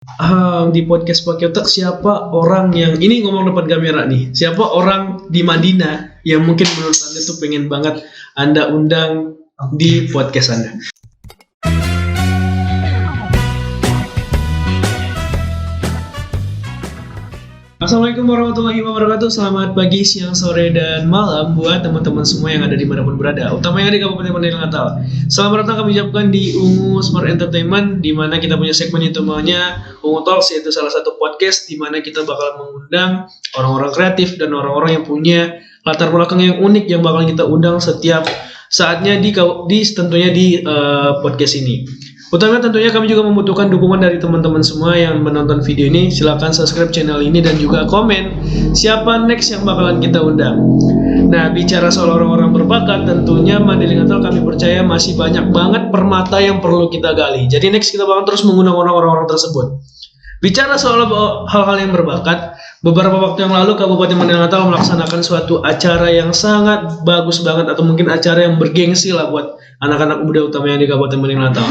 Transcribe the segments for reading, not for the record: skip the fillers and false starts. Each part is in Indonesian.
Di podcast pakai otak, siapa orang yang ini ngomong depan kamera nih? Siapa orang di Madinah yang mungkin menurut Anda tuh pengen banget Anda undang di podcast Anda? Assalamualaikum warahmatullahi wabarakatuh. Selamat pagi, siang, sore, dan malam buat teman-teman semua yang ada dimanapun berada, utamanya di Kabupaten Mandailing Natal. Selamat datang kami ucapkan di Ungu Smart Entertainment, di mana kita punya segmen yang namanya Ungu Talks, yaitu salah satu podcast di mana kita bakal mengundang orang-orang kreatif dan orang-orang yang punya latar belakang yang unik yang bakal kita undang setiap saatnya tentunya di podcast ini. Utama tentunya kami juga membutuhkan dukungan dari teman-teman semua yang menonton video ini. Silakan subscribe channel ini dan juga komen siapa next yang bakalan kita undang. Nah, bicara soal orang-orang berbakat, tentunya Mandailing Natal kami percaya masih banyak banget permata yang perlu kita gali. Jadi next kita bakal terus mengundang orang-orang tersebut. Bicara soal hal-hal yang berbakat, beberapa waktu yang lalu Kabupaten Mandailing Natal melaksanakan suatu acara yang sangat bagus banget, atau mungkin acara yang bergengsi lah buat anak-anak muda utamanya di Kabupaten Mandailing Natal,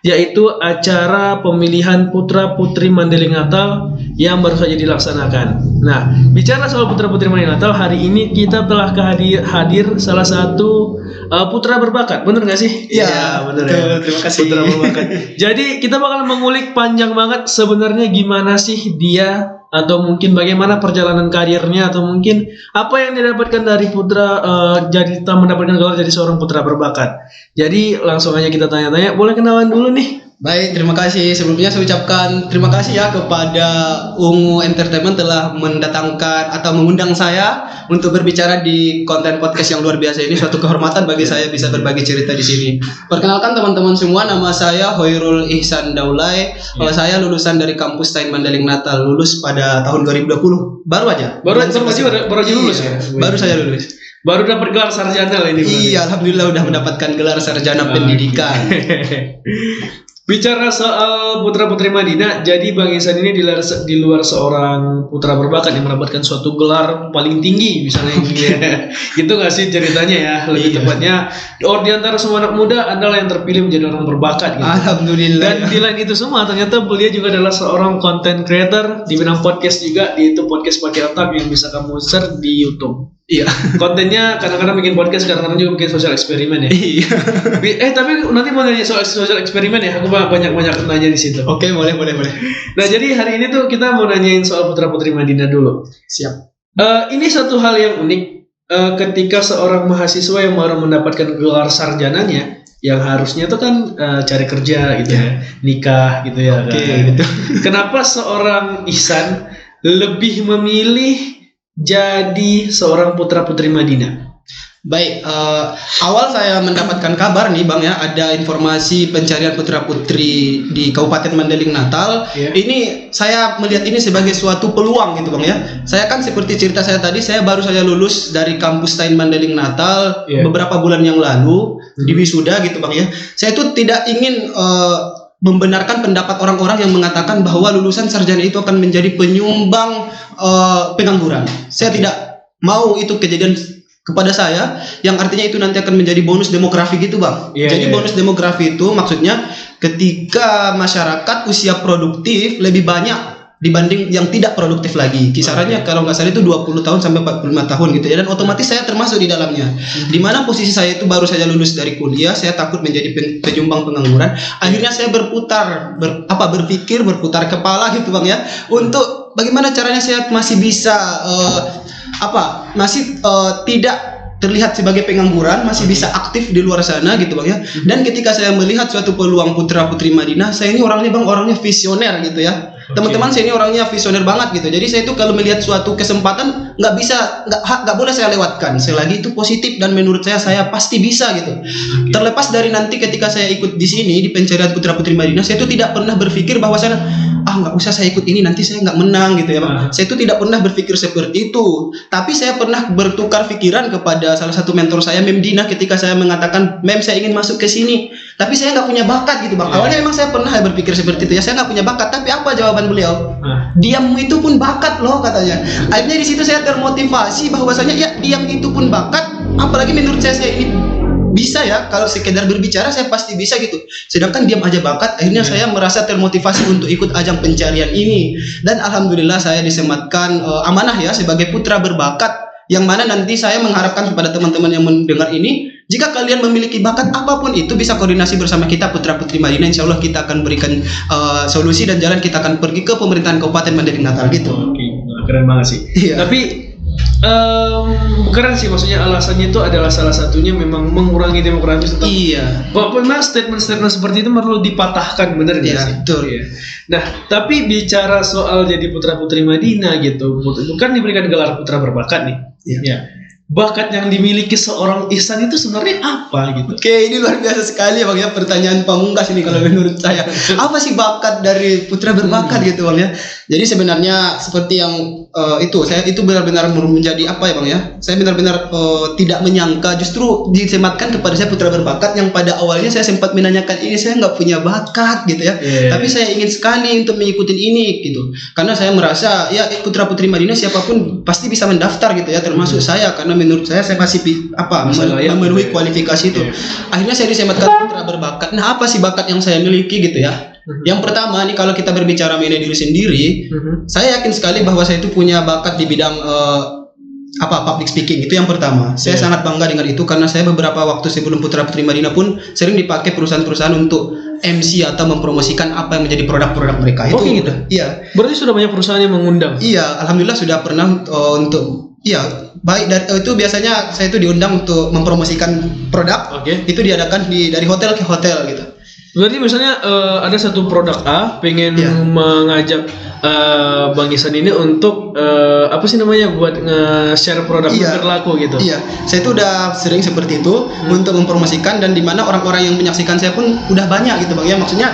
yaitu acara pemilihan putra putri Mandailing Natal yang baru saja dilaksanakan. Nah, bicara soal putra putri Mandailing Natal, hari ini kita telah hadir salah satu putra berbakat, bener nggak sih? Iya, bener betul, ya. terima kasih. Putra berbakat. Jadi kita bakal mengulik panjang banget sebenarnya gimana sih dia, atau mungkin bagaimana perjalanan karirnya, atau mungkin apa yang didapatkan dari putra jadi mendapatkan gelar jadi seorang putra berbakat. Jadi langsung aja kita tanya-tanya. Boleh kenalan dulu nih? Baik, terima kasih. Sebelumnya saya ucapkan terima kasih ya kepada Ungu Entertainment telah mendatangkan atau mengundang saya untuk berbicara di konten podcast yang luar biasa ini. Suatu kehormatan bagi saya bisa berbagi cerita di sini. Perkenalkan teman-teman semua, nama saya Hoirul Ihsan Daulay. Saya lulusan dari kampus Tain Mandailing Natal, lulus pada tahun 2020. Baru aja. Baru aja lulus ya? Baru saya lulus. Baru dapat gelar sarjana lah ini. Iya, alhamdulillah udah mendapatkan gelar sarjana pendidikan. Bicara soal putra-putri Madinah, jadi Bang Ihsan ini di luar seorang putra berbakat yang mendapatkan suatu gelar paling tinggi, misalnya gitu ya. Gitu nggak sih ceritanya ya? Lebih tepatnya, di antara semua anak muda adalah yang terpilih menjadi orang berbakat gitu. Alhamdulillah. Dan di lain itu semua, ternyata beliau juga adalah seorang content creator di bidang podcast juga, yaitu podcast pakai otak yang bisa kamu search di YouTube. Iya. Kontennya kadang-kadang bikin podcast, kadang-kadang juga bikin social eksperimen ya. Iya. Tapi nanti mau nanya soal social eksperimen ya, aku banyak nanya di situ. Oke, boleh. Nah, jadi hari ini tuh kita mau nanyain soal putra putri Madinah dulu. Siap. Ini satu hal yang unik ketika seorang mahasiswa yang baru mendapatkan gelar sarjananya, yang harusnya tuh kan cari kerja gitu ya, nikah gitu ya. Oke, kan. gitu. Kenapa seorang Ihsan lebih memilih jadi seorang putra putri Madinah? Baik, awal saya mendapatkan kabar nih Bang ya, ada informasi pencarian putra-putri di Kabupaten Mandailing Natal. Ini saya melihat ini sebagai suatu peluang gitu Bang ya. Saya kan seperti cerita saya tadi, saya baru saja lulus dari kampus Tain Mandailing Natal beberapa bulan yang lalu di wisuda gitu Bang ya. Saya tuh tidak ingin membenarkan pendapat orang-orang yang mengatakan bahwa lulusan sarjana itu akan menjadi penyumbang pengangguran. Saya tidak mau itu kejadian kepada saya, yang artinya itu nanti akan menjadi bonus demografi gitu Bang. Jadi bonus demografi itu maksudnya ketika masyarakat usia produktif lebih banyak dibanding yang tidak produktif lagi. Kisarannya kalau nggak salah itu 20 tahun sampai 45 tahun gitu ya. Dan otomatis saya termasuk di dalamnya. Di mana posisi saya itu baru saja lulus dari kuliah, saya takut menjadi penyumbang pengangguran. Akhirnya saya berputar kepala gitu Bang ya, untuk bagaimana caranya saya masih bisa tidak terlihat sebagai pengangguran, masih bisa aktif di luar sana gitu Bang ya. Dan ketika saya melihat suatu peluang putra putri Madinah, saya ini orangnya visioner gitu ya. Teman-teman, saya ini orangnya visioner banget gitu. Jadi saya itu kalau melihat suatu kesempatan nggak boleh saya lewatkan. Selagi itu positif dan menurut saya pasti bisa gitu. Terlepas dari nanti ketika saya ikut di sini di pencarian putra putri Madinah, saya itu tidak pernah berpikir bahwa nggak usah saya ikut ini, nanti saya nggak menang gitu ya Bang. Saya itu tidak pernah berpikir seperti itu. Tapi saya pernah bertukar pikiran kepada salah satu mentor saya, Mem Dina, ketika saya mengatakan, Mem saya ingin masuk ke sini, tapi saya nggak punya bakat gitu Bang. Awalnya memang saya pernah berpikir seperti itu ya, saya nggak punya bakat. Tapi apa jawaban beliau? Diammu itu pun bakat loh katanya. Akhirnya di situ saya termotivasi bahwasanya ya diam itu pun bakat. Apalagi menurut saya ini bisa ya, kalau sekedar berbicara saya pasti bisa gitu. Sedangkan diam aja bakat, akhirnya saya merasa termotivasi untuk ikut ajang pencarian ini. Dan alhamdulillah saya disematkan amanah ya sebagai putra berbakat, yang mana nanti saya mengharapkan kepada teman-teman yang mendengar ini, jika kalian memiliki bakat apapun itu, bisa koordinasi bersama kita Putra Putri Madinah. Insya Allah kita akan berikan solusi dan jalan, kita akan pergi ke pemerintahan Kabupaten Mandailing Natal gitu. Oke, keren banget sih. Iya. Tapi keren sih, maksudnya alasannya itu adalah salah satunya memang mengurangi demokrasi. Iya. Bahwa memang statement-statement seperti itu perlu dipatahkan, bener nggak Iya, sih? betul. Iya. Nah, tapi bicara soal jadi Putra Putri Madinah gitu, bukan diberikan gelar putra berbakat nih. Iya. Ya. Bakat yang dimiliki seorang Ihsan itu sebenarnya apa gitu? Oke, ini luar biasa sekali Bang ya, pertanyaan pamungkas ini kalau menurut saya. Apa sih bakat dari putra berbakat gitu Bang ya? Jadi sebenarnya seperti yang saya itu benar-benar menjadi apa ya Bang ya? Saya benar-benar tidak menyangka justru disematkan kepada saya putra berbakat yang pada awalnya saya sempat menanyakan ini saya nggak punya bakat gitu ya. Tapi saya ingin sekali untuk mengikuti ini gitu. Karena saya merasa ya Putra Putri Madinah siapapun pasti bisa mendaftar gitu ya, termasuk saya, karena menurut saya masih memenuhi kualifikasi itu. Akhirnya saya disematkan putra berbakat. Nah, apa sih bakat yang saya miliki gitu ya? Yang pertama nih, kalau kita berbicara mengenai diri sendiri, saya yakin sekali bahwa saya itu punya bakat di bidang public speaking. Itu yang pertama. Saya sangat bangga dengan itu, karena saya beberapa waktu sebelum Putra Putri Madinah pun sering dipakai perusahaan-perusahaan untuk MC atau mempromosikan apa yang menjadi produk-produk mereka. Itu gitu. Iya. Berarti sudah banyak perusahaan yang mengundang. Iya, alhamdulillah sudah pernah baik dari itu biasanya saya itu diundang untuk mempromosikan produk. Itu diadakan dari hotel ke hotel gitu. Berarti misalnya ada satu produk A pengen mengajak Bang Ihsan ini untuk apa sih namanya, buat nge-share produk berlaku gitu. Iya, saya itu udah sering seperti itu untuk mempromosikan, dan dimana orang-orang yang menyaksikan saya pun udah banyak gitu Bang ya. Maksudnya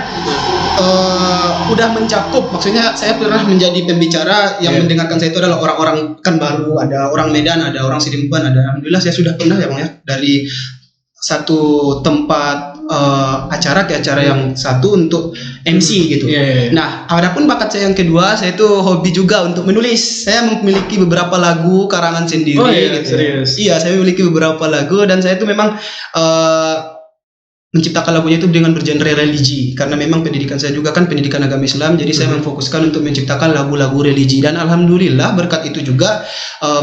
udah mencakup, maksudnya saya pernah menjadi pembicara yang mendengarkan saya itu adalah orang-orang kan baru, ada orang Medan, ada orang Sidimpuan, ada, alhamdulillah saya sudah pernah ya Bang ya, dari satu tempat acara ke acara yang satu untuk MC gitu. Nah, adapun bakat saya yang kedua, saya itu hobi juga untuk menulis. Saya memiliki beberapa lagu karangan sendiri gitu. Serius? Iya, saya memiliki beberapa lagu, dan saya itu memang menciptakan lagunya itu dengan bergenre religi, karena memang pendidikan saya juga kan pendidikan agama Islam, jadi saya memfokuskan untuk menciptakan lagu-lagu religi, dan alhamdulillah berkat itu juga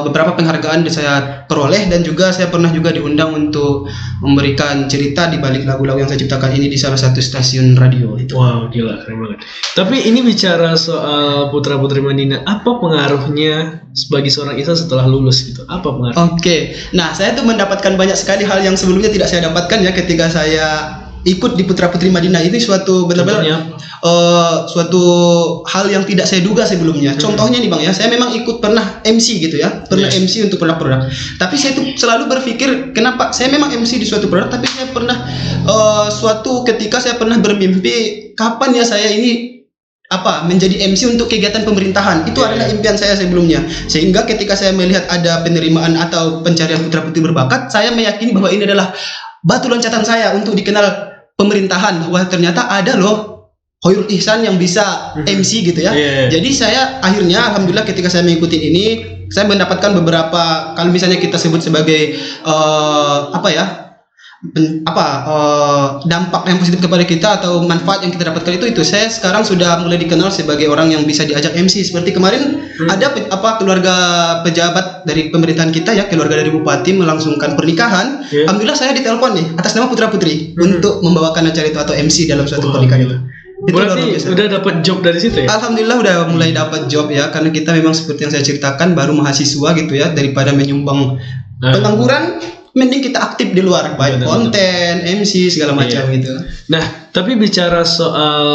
beberapa penghargaan saya peroleh, dan juga saya pernah juga diundang untuk memberikan cerita di balik lagu-lagu yang saya ciptakan ini di salah satu stasiun radio itu. Wow, gila, keren banget. Tapi ini bicara soal Putra Putri Madinah, apa pengaruhnya bagi seorang Ihsan setelah lulus gitu? Apa pengaruhnya? Oke. Nah, saya tuh mendapatkan banyak sekali hal yang sebelumnya tidak saya dapatkan ya ketika saya ikut di Putra Putri Madinah. Ini suatu benar-benar suatu hal yang tidak saya duga sebelumnya. Contohnya nih Bang ya, saya memang ikut pernah MC gitu ya, pernah MC untuk produk-produk. Tapi saya tuh selalu berpikir, kenapa saya memang MC di suatu produk, tapi saya pernah suatu ketika saya pernah bermimpi, kapan ya saya ini menjadi MC untuk kegiatan pemerintahan. Itu adalah impian saya sebelumnya. Sehingga ketika saya melihat ada penerimaan atau pencarian putra putri berbakat, saya meyakini bahwa ini adalah batu loncatan saya untuk dikenal pemerintahan, bahwa ternyata ada loh Khairul Ihsan yang bisa MC gitu ya. Jadi saya akhirnya alhamdulillah ketika saya mengikuti ini, saya mendapatkan beberapa, kalau misalnya kita sebut sebagai dampak yang positif kepada kita atau manfaat yang kita dapatkan itu saya sekarang sudah mulai dikenal sebagai orang yang bisa diajak MC. Seperti kemarin ada keluarga pejabat dari pemerintahan kita ya, keluarga dari bupati melangsungkan pernikahan. Alhamdulillah saya ditelepon nih atas nama putra putri untuk membawakan acara itu atau MC dalam suatu pernikahan itu. Berarti udah dapat job dari situ ya? Alhamdulillah udah mulai dapat job ya, karena kita memang seperti yang saya ceritakan baru mahasiswa gitu ya, daripada menyumbang pengangguran, mending kita aktif di luar, baik konten, MC segala macam gitu. Nah, tapi bicara soal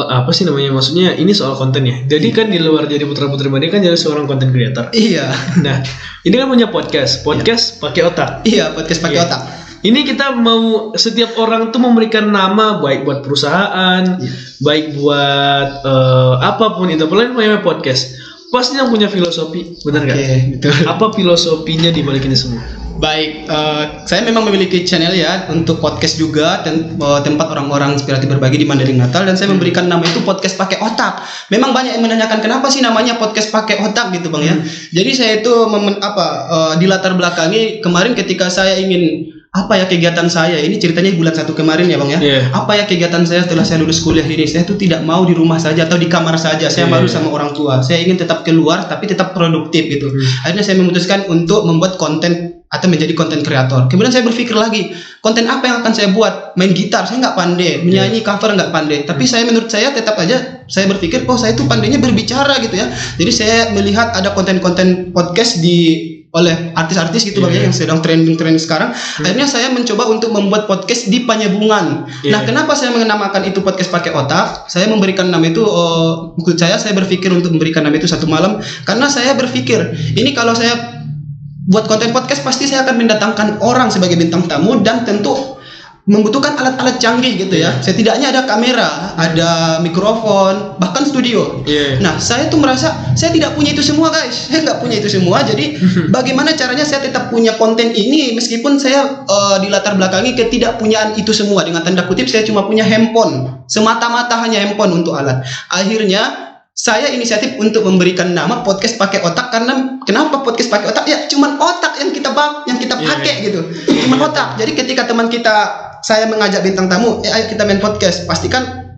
apa sih namanya, maksudnya ini soal konten ya. Jadi kan di luar jadi Putra Putri Madinah kan jadi seorang konten creator. Iya. Nah, ini kan punya podcast pakai otak. Iya, podcast pakai otak. Ini kita mau, setiap orang tuh memberikan nama, baik buat perusahaan, baik buat apapun itu, apalagi namanya podcast. Pasti yang punya filosofi, benar nggak? Betul. Apa filosofinya di balik ini semua? Baik, saya memang memiliki channel ya untuk podcast juga, dan tempat orang-orang inspiratif berbagi di Mandailing Natal, dan saya memberikan nama itu podcast pakai otak. Memang banyak yang menanyakan kenapa sih namanya podcast pakai otak gitu Bang ya. Jadi saya itu di latar belakangi kemarin ketika saya ingin apa ya kegiatan saya ini, ceritanya bulan 1 kemarin ya Bang ya. Apa ya kegiatan saya setelah saya lulus kuliah ini? Saya tuh tidak mau di rumah saja atau di kamar saja. Saya malu sama orang tua. Saya ingin tetap keluar tapi tetap produktif gitu. Akhirnya saya memutuskan untuk membuat konten atau menjadi konten kreator. Kemudian saya berpikir lagi, konten apa yang akan saya buat? Main gitar, saya nggak pandai. Menyanyi cover nggak pandai. Tapi menurut saya tetap aja saya berpikir, oh saya tuh pandainya berbicara gitu ya. Jadi saya melihat ada konten-konten podcast oleh artis-artis gitu Bang ya, yang sedang trending sekarang. Akhirnya saya mencoba untuk membuat podcast di Panyabungan. Nah, kenapa saya menamakan itu podcast pakai otak? Saya memberikan nama itu, maksud saya berpikir untuk memberikan nama itu Satu Malam karena saya berpikir, ini kalau saya buat konten podcast pasti saya akan mendatangkan orang sebagai bintang tamu dan tentu membutuhkan alat-alat canggih gitu ya. Setidaknya ada kamera, ada mikrofon, bahkan studio. Nah, saya tuh merasa saya tidak punya itu semua guys. Saya nggak punya itu semua. Jadi bagaimana caranya saya tetap punya konten ini meskipun saya di latar belakangi ketidakpunyaan itu semua. Dengan tanda kutip saya cuma punya handphone, semata-mata hanya handphone untuk alat. Akhirnya saya inisiatif untuk memberikan nama podcast pakai otak karena kenapa podcast pakai otak? Ya cuman otak yang kita pakai gitu. Cuman otak. Jadi ketika teman saya mengajak bintang tamu, ayo kita main podcast. Pastikan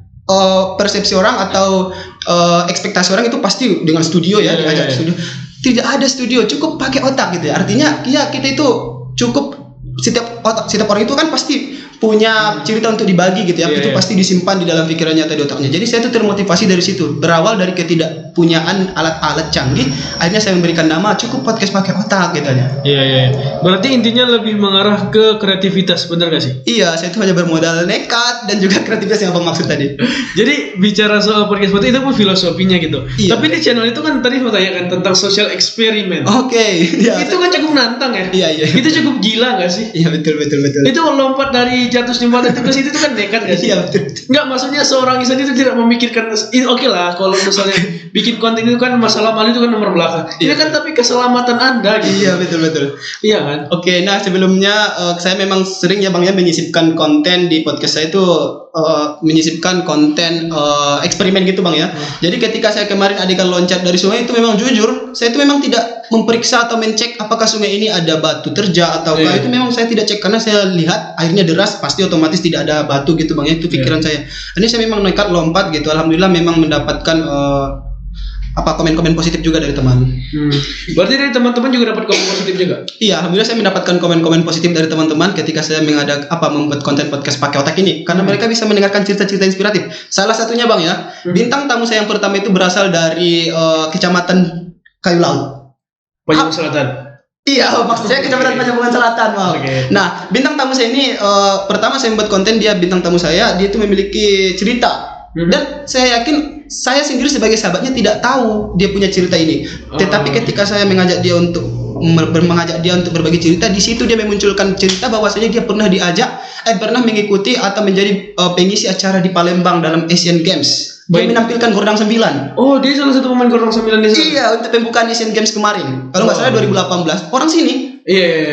persepsi orang atau ekspektasi orang itu pasti dengan studio ya, diajak studio. Tidak ada studio, cukup pakai otak gitu ya. Artinya ya kita itu cukup setiap orang itu kan pasti punya cerita untuk dibagi gitu ya. Itu pasti disimpan di dalam pikirannya atau di otaknya. Jadi saya tuh termotivasi dari situ. Berawal dari ketidakpunyaan alat-alat canggih, akhirnya saya memberikan nama cukup podcast pakai otak gitu ya. Berarti intinya lebih mengarah ke kreativitas, benar gak sih? Iya, saya tuh hanya bermodal nekat dan juga kreativitas yang Abang maksud tadi. Jadi bicara soal podcast itu pun filosofinya gitu. Tapi di channel itu kan tadi saya tanyakan tentang social eksperimen. Itu kan cukup nantang ya. Itu cukup gila gak sih? Iya, betul. Itu lompat dari jatuh jembatan itu ke situ itu kan nekat gak sih? Iya, betul. Enggak, maksudnya seorang insan itu tidak memikirkan oke lah kalau misalnya bikin konten itu kan masalah malu itu kan nomor belakang. Ini kan tapi keselamatan Anda gitu. Iya, betul. Iya kan? Oke, nah sebelumnya saya memang sering ya Bang ya menyisipkan konten di podcast saya itu menyisipkan konten eksperimen gitu Bang ya. Jadi ketika saya kemarin adegan loncat dari sungai itu memang jujur, saya itu memang tidak memeriksa atau mencek apakah sungai ini ada batu terjal ataukah itu memang saya tidak cek karena saya lihat airnya deras pasti otomatis tidak ada batu gitu Bang ya, itu pikiran saya. Ini saya memang nekat lompat gitu. Alhamdulillah memang mendapatkan komen-komen positif juga dari teman. Berarti dari teman-teman juga dapat komen positif juga? Iya, alhamdulillah saya mendapatkan komen-komen positif dari teman-teman ketika saya membuat konten podcast pakai otak ini karena mereka bisa mendengarkan cerita-cerita inspiratif. Salah satunya Bang ya, bintang tamu saya yang pertama itu berasal dari Kecamatan Kayu Laut, Panyabungan Selatan. Iya, maksud saya Kecamatan Panyabungan Selatan, Bang. Nah, bintang tamu saya ini pertama saya membuat konten, dia bintang tamu saya, dia itu memiliki cerita. Dan saya yakin saya sendiri sebagai sahabatnya tidak tahu dia punya cerita ini. Tetapi ketika saya mengajak dia untuk berbagi cerita, di situ dia memunculkan cerita bahwasanya dia pernah mengikuti atau menjadi pengisi acara di Palembang dalam Asian Games. Dia menampilkan Gordang 9. Oh, dia salah satu pemain Gordang 9 di sana. Iya, untuk pembukaan Asian Games kemarin. Kalau nggak salah 2018. Orang sini.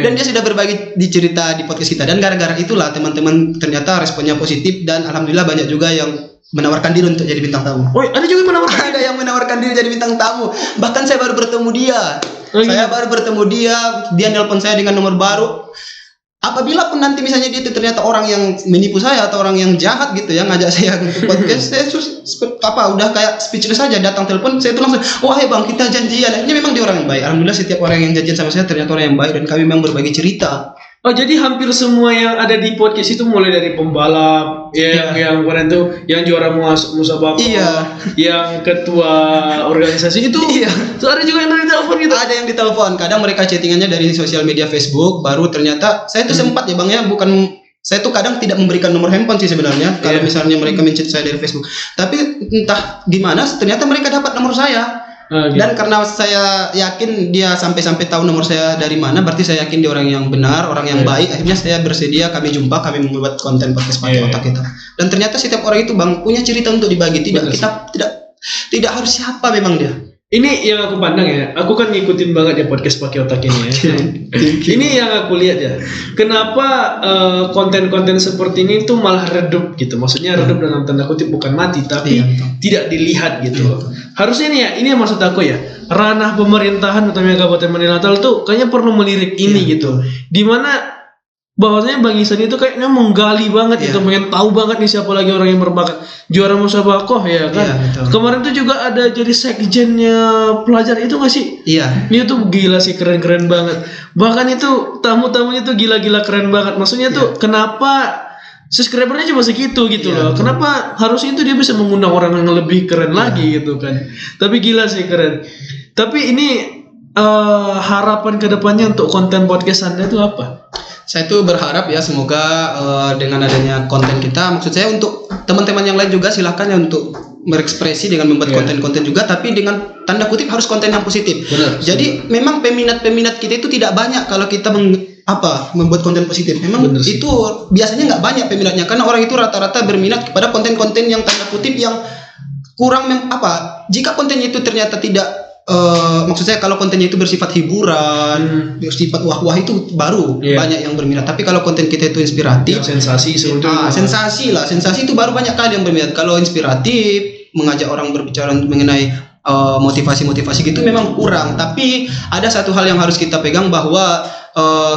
Dan dia sudah berbagi di cerita di podcast kita. Dan gara-gara itulah teman-teman ternyata responnya positif dan alhamdulillah banyak juga yang menawarkan diri untuk jadi bintang tamu. Oh, ada juga ada yang menawarkan diri jadi bintang tamu. Bahkan saya baru bertemu dia. Dia nelpon saya dengan nomor baru. Apabila pun nanti misalnya dia itu ternyata orang yang menipu saya atau orang yang jahat gitu ya ngajak saya untuk podcast, saya udah kayak speechless saja, datang telepon saya itu langsung, wah ya Bang kita janjian. Ini memang dia orang yang baik. Alhamdulillah setiap orang yang janjian sama saya ternyata orang yang baik dan kami memang berbagi cerita. Oh, jadi hampir semua yang ada di podcast itu mulai dari pembalap, yang kemarin tuh yang juara musabaqah, yang ketua organisasi itu, tuh ada juga yang dari telepon gitu. Ada yang ditelepon, kadang mereka chattingannya dari sosial media Facebook, baru ternyata saya tuh sempat ya Bang ya, saya tuh kadang tidak memberikan nomor handphone sih sebenarnya kalau misalnya mereka menchat saya dari Facebook. Tapi entah gimana ternyata mereka dapat nomor saya. Dan karena saya yakin dia sampai tahu nomor saya dari mana, berarti saya yakin dia orang yang benar, orang yang baik. Akhirnya saya bersedia, kami membuat konten podcast pakai otak kita. Dan ternyata setiap orang itu Bang punya cerita untuk dibagi. Tidak harus siapa memang dia. Ini yang aku pandang ya, aku kan ngikutin banget ya podcast pakai otak ini ya. Ini yang aku lihat ya, kenapa konten-konten seperti ini tuh malah redup gitu. Maksudnya redup dalam tanda kutip bukan mati, tapi tidak dilihat gitu. Harusnya nih ya, ini yang maksud aku ya, ranah pemerintahan utamanya Kabupaten Mandailing Natal tuh kayaknya perlu melirik ini gitu. Dimana bahwasanya Bang Ihsan itu kayaknya menggali banget itu, pengen tahu banget nih siapa lagi orang yang berbakat. Juara musabakoh ya kan. Iya, betul. Kemarin tuh juga ada jadi sekjennya pelajar itu nggak sih? Iya. Dia tuh gila sih, keren-keren banget. Bahkan itu tamu-tamunya tuh gila-gila keren banget. Maksudnya tuh kenapa subscribernya cuma segitu gitu loh. Kenapa harusnya itu dia bisa mengundang orang yang lebih keren lagi gitu kan. Tapi gila sih, keren. Tapi ini harapan kedepannya untuk konten podcast Anda itu apa? Saya tuh berharap ya semoga dengan adanya konten kita, maksud saya untuk teman-teman yang lain juga silahkan ya untuk berekspresi dengan membuat konten-konten juga, tapi dengan tanda kutip harus konten yang positif. Benar. Jadi memang peminat-peminat kita itu tidak banyak kalau kita membuat konten positif. Memang itu biasanya nggak banyak peminatnya, karena orang itu rata-rata berminat kepada konten-konten yang tanda kutip yang kurang jika kontennya itu ternyata tidak maksud saya kalau kontennya itu bersifat hiburan, bersifat wah-wah itu baru banyak yang berminat. Tapi kalau konten kita itu inspiratif, sensasi sensasi itu baru banyak kali yang berminat. Kalau inspiratif, mengajak orang berbicara mengenai motivasi-motivasi gitu memang kurang. Tapi ada satu hal yang harus kita pegang bahwa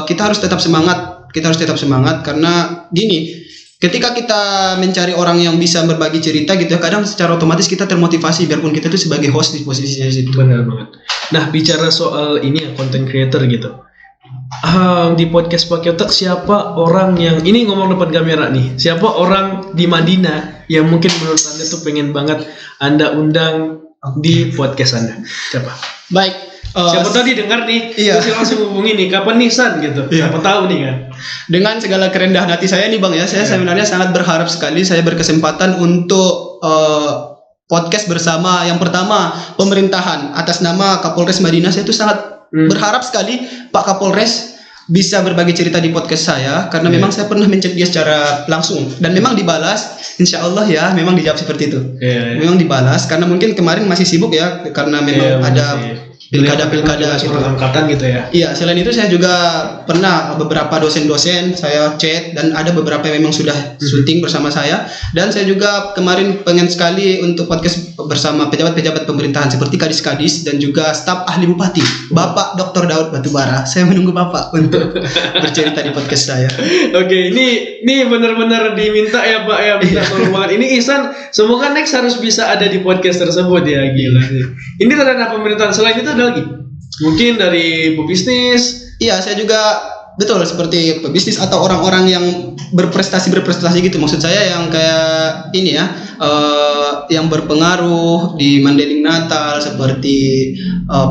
kita harus tetap semangat. Kita harus tetap semangat karena gini, ketika kita mencari orang yang bisa berbagi cerita gitu ya, kadang secara otomatis kita termotivasi biarpun kita itu sebagai host di posisinya situ. Benar banget. Nah, bicara soal ini ya, content creator gitu. Di podcast Pakai Otak, siapa orang yang ini ngomong depan kamera nih? Siapa orang di Madinah yang mungkin menurut Anda tuh pengen banget Anda undang di podcast Anda? Siapa? Baik. Siapa tahu didengar nih, terus langsung hubungi nih, kapan nih San gitu. Siapa tahu nih kan. Dengan segala kerendahan hati saya nih Bang ya, saya sebenarnya sangat berharap sekali saya berkesempatan untuk podcast bersama yang pertama pemerintahan atas nama Kapolres Madinah. Saya itu sangat berharap sekali Pak Kapolres bisa berbagi cerita di podcast saya, karena memang saya pernah mencet dia secara langsung dan memang dibalas, insya Allah ya, memang dijawab seperti itu. Memang dibalas karena mungkin kemarin masih sibuk ya, karena memang ada pilkada angkatan gitu ya. Iya, selain itu saya juga pernah beberapa dosen-dosen saya chat dan ada beberapa yang memang sudah syuting bersama saya, dan saya juga kemarin pengen sekali untuk podcast bersama pejabat-pejabat pemerintahan seperti kadis-kadis dan juga staf ahli bupati, Bapak Dr. Daud Batubara. Saya menunggu Bapak untuk bercerita di podcast saya. Oke, ini benar-benar diminta ya Pak ya, minta tolong banget. Ini Ihsan semoga next harus bisa ada di podcast tersebut ya, gila sih. Ini ranah pemerintahan, selain itu ada lagi? Mungkin dari pebisnis. Iya, saya juga betul seperti pebisnis atau orang-orang yang berprestasi gitu. Maksud saya yang kayak ini ya, yang berpengaruh di Mandailing Natal seperti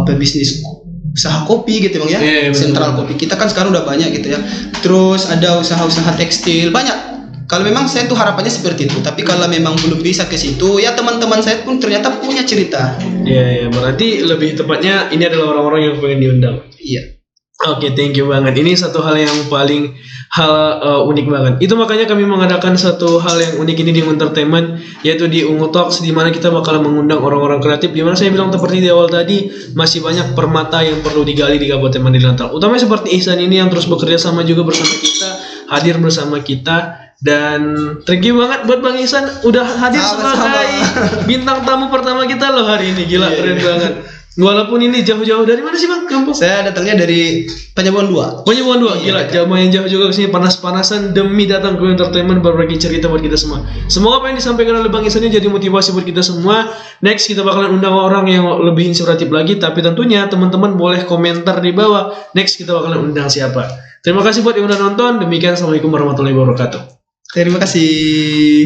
pebisnis usaha kopi gitu Bang ya. Sentral kopi kita kan sekarang udah banyak gitu ya. Terus ada usaha-usaha tekstil, banyak. Kalau memang saya tuh harapannya seperti itu, tapi kalau memang belum bisa ke situ, ya teman-teman saya pun ternyata punya cerita. Iya, berarti lebih tepatnya ini adalah orang-orang yang pengen diundang. Iya. Oke, thank you banget. Ini satu hal yang paling unik banget. Itu makanya kami mengadakan satu hal yang unik ini di entertainment, yaitu di Ungu Talks, di mana kita bakal mengundang orang-orang kreatif. Di mana saya bilang seperti di awal tadi, masih banyak permata yang perlu digali di Kabupaten Mandailing Natal. Utamanya seperti Ihsan ini yang terus bekerja sama juga bersama kita, hadir bersama kita. Dan thank you banget buat Bang Ihsan udah hadir sebagai bintang tamu pertama kita loh hari ini. Gila, keren banget. Walaupun ini jauh-jauh, dari mana sih Bang kampung? Saya datangnya dari Penyebon 2. Penyebon 2, gila. Jamaah yang jauh juga kesini panas-panasan demi datang ke entertainment berbagi cerita buat kita semua. Semoga apa yang disampaikan oleh Bang Ihsan jadi motivasi buat kita semua. Next kita bakalan undang orang yang lebih inspiratif lagi, tapi tentunya teman-teman boleh komentar di bawah. Next kita bakalan undang siapa. Terima kasih buat yang udah nonton. Demikian, assalamualaikum warahmatullahi wabarakatuh. Terima kasih.